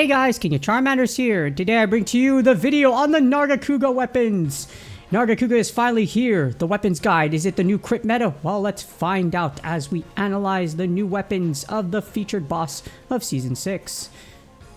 Hey guys, King of Charmanders here. Today I bring to you the video on the Nargacuga weapons. Nargacuga is finally here. The weapons guide. Is it the new crit meta? Well, let's find out as we analyze the new weapons of the featured boss of Season 6.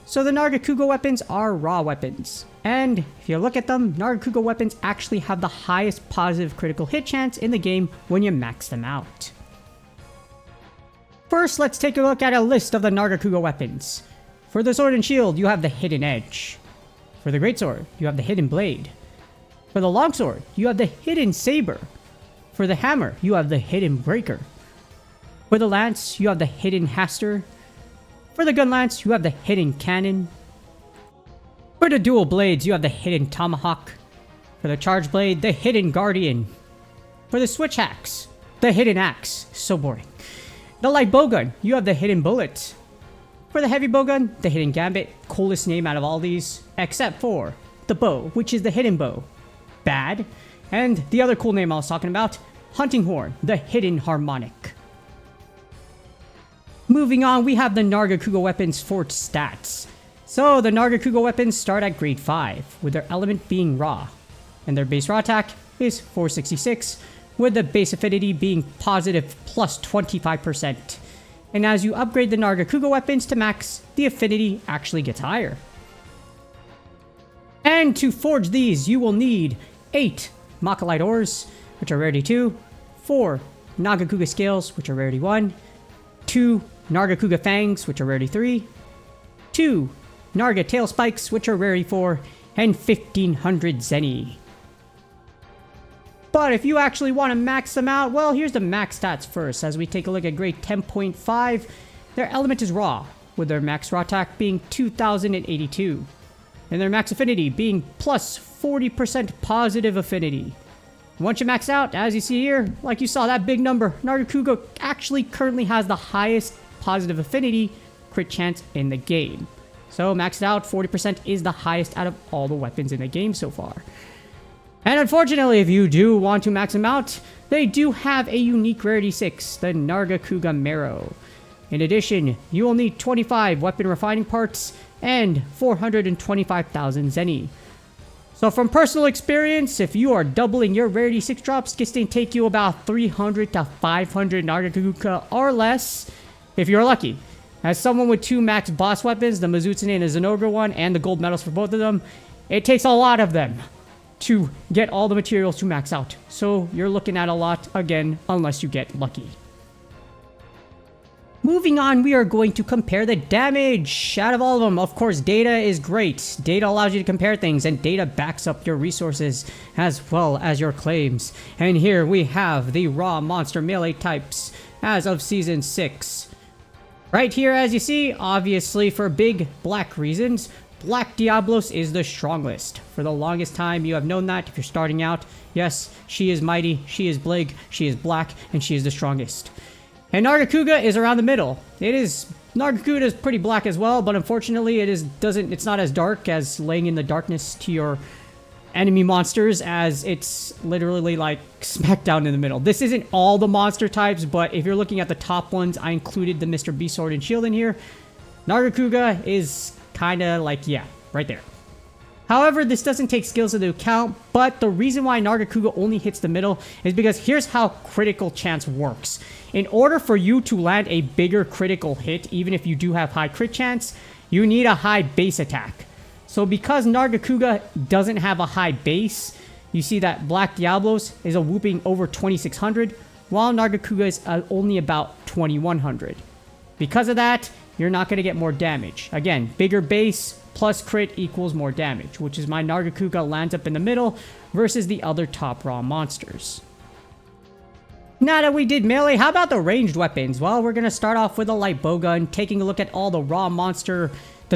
So the Nargacuga weapons are raw weapons. And if you look at them, Nargacuga weapons actually have the highest positive critical hit chance in the game when you max them out. First, let's take a look at a list of the Nargacuga weapons. For the sword and shield, you have the hidden edge. For the greatsword, you have the hidden blade. For the longsword, you have the hidden saber. For the hammer, you have the hidden breaker. For the lance, you have the hidden haster. For the gunlance, you have the hidden cannon. For the dual blades, you have the hidden tomahawk. For the charge blade, the hidden guardian. For the switch axe, the hidden axe. So boring. The light bowgun, you have the hidden bullet. For the heavy bowgun, the hidden gambit. Coolest name out of all these, except for the bow, which is the hidden bow. Bad. And the other cool name I was talking about, hunting horn, the hidden harmonic. Moving on, we have the Nargacuga weapons for stats. So the Nargacuga weapons start at grade 5, with their element being raw. And their base raw attack is 466, with the base affinity being positive plus 25%. And as you upgrade the Nargacuga weapons to max, the affinity actually gets higher. And to forge these, you will need 8 Macalite ores, which are rarity 2, 4 Nargacuga scales, which are rarity 1, 2 Nargacuga fangs, which are rarity 3, 2 Narga tail spikes, which are rarity 4, and 1500 Zenny. But if you actually want to max them out, well, here's the max stats first. As we take a look at grade 10.5, their element is raw, with their max raw attack being 2082, and their max affinity being plus 40% positive affinity. Once you max out, as you see here, like you saw that big number, Nargacuga actually currently has the highest positive affinity crit chance in the game. So maxed out, 40% is the highest out of all the weapons in the game so far. And unfortunately, if you do want to max them out, they do have a unique rarity 6, the Nargacuga Marrow. In addition, you will need 25 weapon refining parts and 425,000 Zenny. So from personal experience, if you are doubling your rarity 6 drops, it's going to take you about 300 to 500 Nargacuga or less, if you're lucky. As someone with 2 max boss weapons, the Mizutsune and the Zenogre one, and the gold medals for both of them, it takes a lot of them to get all the materials to max out. So you're looking at a lot, again, unless you get lucky. Moving on, we are going to compare the damage out of all of them. Of course, data is great. Data allows you to compare things, and data backs up your resources as well as your claims. And here we have the raw monster melee types as of Season 6. Right here, as you see, obviously for big black reasons, Black Diablos is the strongest. For the longest time, you have known that if you're starting out. Yes, she is mighty, she is big, she is black, and she is the strongest. And Nargacuga is around the middle. Nargacuga is pretty black as well, but unfortunately it's not as dark as laying in the darkness to your enemy monsters, as it's literally like smack down in the middle. This isn't all the monster types, but if you're looking at the top ones, I included the Mr. B Sword and Shield in here. Nargacuga is kind of like, yeah, right there. However, this doesn't take skills into account, but the reason why Nargacuga only hits the middle is because here's how critical chance works. In order for you to land a bigger critical hit, even if you do have high crit chance, you need a high base attack. So because Nargacuga doesn't have a high base, you see that Black Diablos is a whooping over 2600, while Nargacuga is only about 2100. Because of that, you're not going to get more damage. Again, bigger base plus crit equals more damage, which is why Nargacuga lands up in the middle versus the other top raw monsters. Now that we did melee, how about the ranged weapons? Well, we're going to start off with a light bowgun, taking a look at all the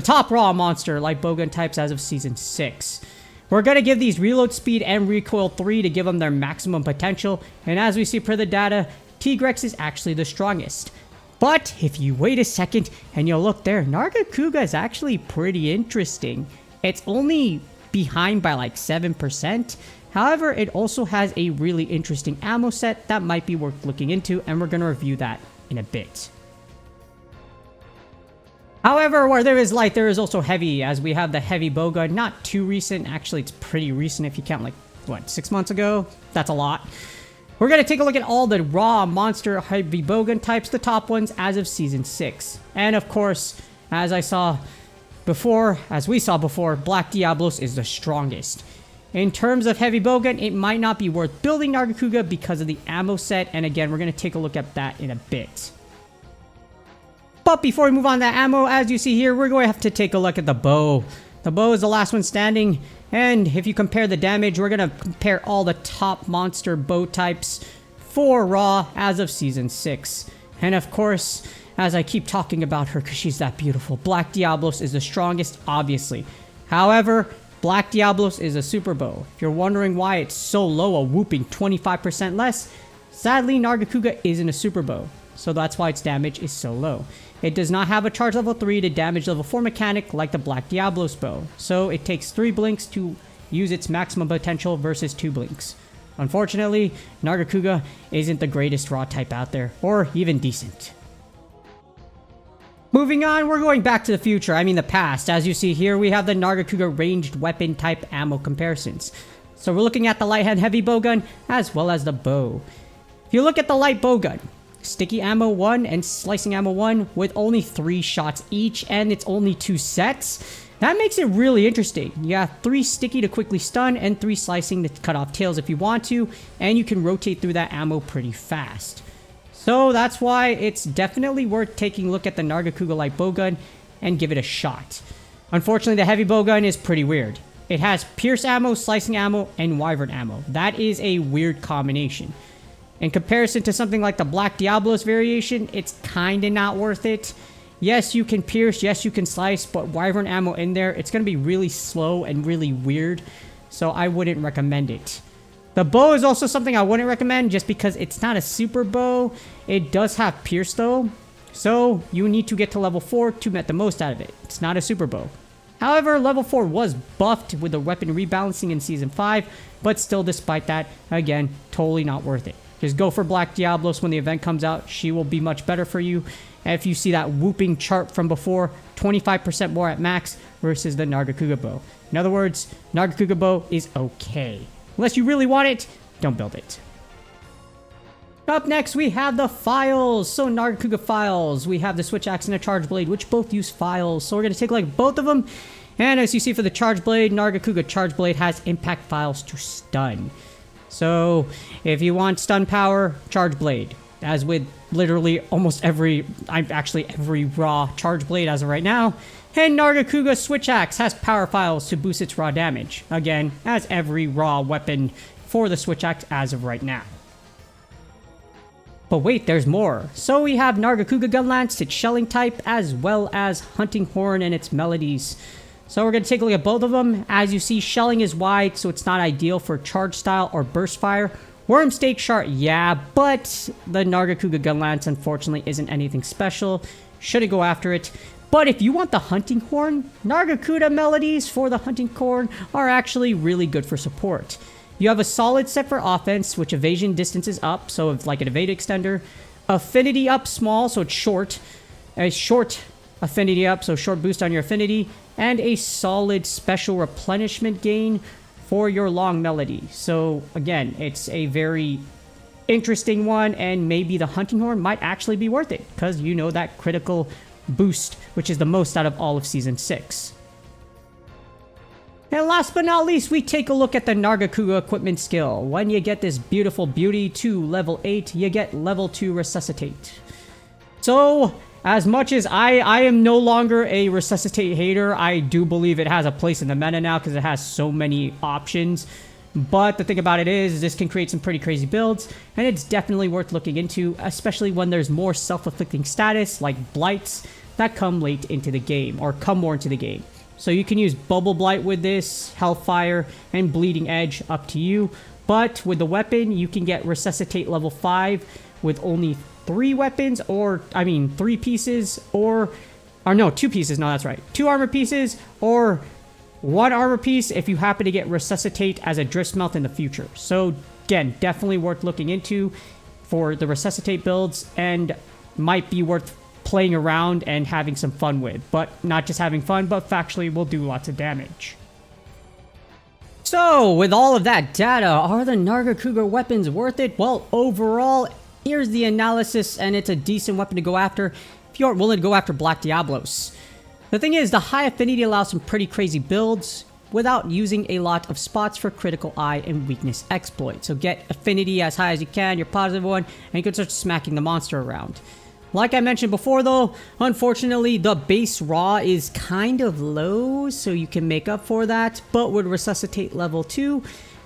top raw monster light bowgun types as of Season 6. We're going to give these reload speed and recoil 3 to give them their maximum potential, and as we see per the data, Tigrex is actually the strongest. But if you wait a second and you look there, Nargacuga is actually pretty interesting. It's only behind by like 7%. However, it also has a really interesting ammo set that might be worth looking into, and we're going to review that in a bit. However, where there is light, there is also heavy, as we have the heavy bowgun. Not too recent. Actually, it's pretty recent if you count, like, what, 6 months ago? That's a lot. We're going to take a look at all the raw monster heavy bowgun types, the top ones as of Season 6. And of course, as we saw before, Black Diablos is the strongest. In terms of heavy bowgun, it might not be worth building Nargacuga because of the ammo set, and again, we're going to take a look at that in a bit. But before we move on to that ammo, as you see here, we're going to have to take a look at the bow. The bow is the last one standing, and if you compare the damage, we're going to compare all the top monster bow types for raw as of Season 6. And of course, as I keep talking about her because she's that beautiful, Black Diablos is the strongest, obviously. However, Black Diablos is a super bow. If you're wondering why it's so low, a whooping 25% less, sadly, Nargacuga isn't a super bow, so that's why its damage is so low. It does not have a charge level 3 to damage level 4 mechanic like the Black Diablos bow, so it takes 3 blinks to use its maximum potential versus 2 blinks. Unfortunately, Nargacuga isn't the greatest raw type out there, or even decent. Moving on, we're going back to the future, I mean the past. As you see here, we have the Nargacuga ranged weapon type ammo comparisons. So we're looking at the light and heavy bowgun, as well as the bow. If you look at the light bowgun, sticky ammo 1 and slicing ammo 1 with only 3 shots each, and it's only 2 sets. That makes it really interesting. You have 3 sticky to quickly stun and 3 slicing to cut off tails if you want to, and you can rotate through that ammo pretty fast. So that's why it's definitely worth taking a look at the Nargacuga light bowgun and give it a shot. Unfortunately, the heavy bowgun is pretty weird. It has pierce ammo, slicing ammo, and wyvern ammo. That is a weird combination. In comparison to something like the Black Diablos variation, it's kinda not worth it. Yes, you can pierce, yes, you can slice, but wyvern ammo in there, it's gonna be really slow and really weird, so I wouldn't recommend it. The bow is also something I wouldn't recommend just because it's not a super bow. It does have pierce though, so you need to get to level 4 to get the most out of it. It's not a super bow. However, level 4 was buffed with the weapon rebalancing in Season 5, but still despite that, again, totally not worth it. Just go for Black Diablos when the event comes out. She will be much better for you. And if you see that whooping chart from before, 25% more at max versus the Nargacuga bow. In other words, Nargacuga bow is okay. Unless you really want it, don't build it. Up next, we have the Phials. So Nargacuga Phials. We have the Switch Axe and a Charge Blade, which both use Phials. So we're going to take like both of them. And as you see for the Charge Blade, Nargacuga Charge Blade has Impact Phials to stun. So if you want stun power, Charge Blade. As with literally almost every raw Charge Blade as of right now. And Nargacuga Switch Axe has Power Phials to boost its raw damage. Again, as every raw weapon for the Switch Axe as of right now. But wait, there's more. So we have Nargacuga Gunlance, its shelling type, as well as Hunting Horn and its melodies. So we're going to take a look at both of them. As you see, shelling is wide, so it's not ideal for charge style or burst fire. Worm Stake Shard, yeah, but the Nargacuga Gunlance unfortunately isn't anything special. Shouldn't go after it. But if you want the Hunting Horn, Nargacuga melodies for the Hunting Horn are actually really good for support. You have a solid set for offense, which evasion distance is up, so it's like an evade extender. Affinity up small, so it's short. A short affinity up, so short boost on your affinity. And a solid special replenishment gain for your long melody. So again, it's a very interesting one, and maybe the Hunting Horn might actually be worth it, because you know that critical boost, which is the most out of all of Season 6. And last but not least, we take a look at the Nargacuga equipment skill. When you get this beautiful beauty to level 8, you get level 2 Resuscitate. So, as much as I am no longer a Resuscitate hater, I do believe it has a place in the meta now because it has so many options. But the thing about it is, this can create some pretty crazy builds, and it's definitely worth looking into, especially when there's more self-afflicting status, like Blights, that come late into the game, or come more into the game. So you can use Bubble Blight with this, Hellfire, and Bleeding Edge, up to you. But with the weapon, you can get Resuscitate level 5 with only 3 weapons, or, 3 pieces, or no, 2 pieces, no, that's right. 2 armor pieces, or 1 armor piece if you happen to get Resuscitate as a Drift Smelt in the future. So, again, definitely worth looking into for the Resuscitate builds, and might be worth playing around and having some fun with. But not just having fun, but factually will do lots of damage. So, with all of that data, are the Nargacuga weapons worth it? Well, overall, here's the analysis, and it's a decent weapon to go after if you aren't willing to go after Black Diablos. The thing is, the high affinity allows some pretty crazy builds without using a lot of spots for critical eye and weakness exploits. So get affinity as high as you can, your positive one, and you can start smacking the monster around. Like I mentioned before though, unfortunately the base raw is kind of low, so you can make up for that, but would resuscitate level 2.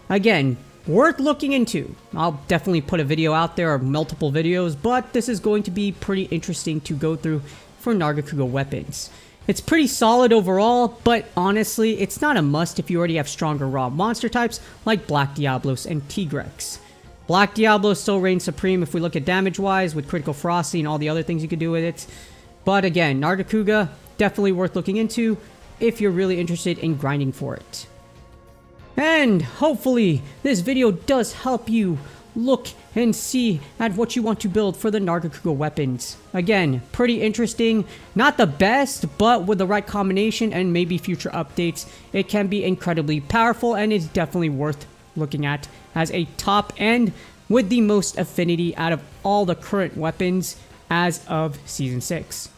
Again, worth looking into. I'll definitely put a video out there or multiple videos, but this is going to be pretty interesting to go through for Nargacuga weapons. It's pretty solid overall, but honestly, it's not a must if you already have stronger raw monster types like Black Diablos and Tigrex. Black Diablo still reigns supreme if we look at damage-wise with critical ferocity and all the other things you could do with it. But again, Nargacuga, definitely worth looking into if you're really interested in grinding for it. And hopefully this video does help you look and see at what you want to build for the Nargacuga weapons. Again, pretty interesting. Not the best, but with the right combination and maybe future updates, it can be incredibly powerful and is definitely worth looking at as a top end with the most affinity out of all the current weapons as of Season 6.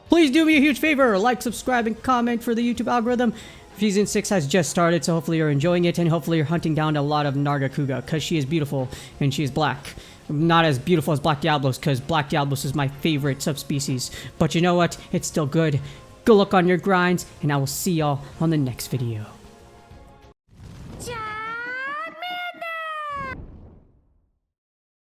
Please do me a huge favor, like, subscribe, and comment for the YouTube algorithm. Season 6 has just started, so hopefully you're enjoying it, and hopefully you're hunting down a lot of Nargacuga, because she is beautiful, and she is black. Not as beautiful as Black Diablos, because Black Diablos is my favorite subspecies. But you know what? It's still good. Good luck on your grinds, and I will see y'all on the next video.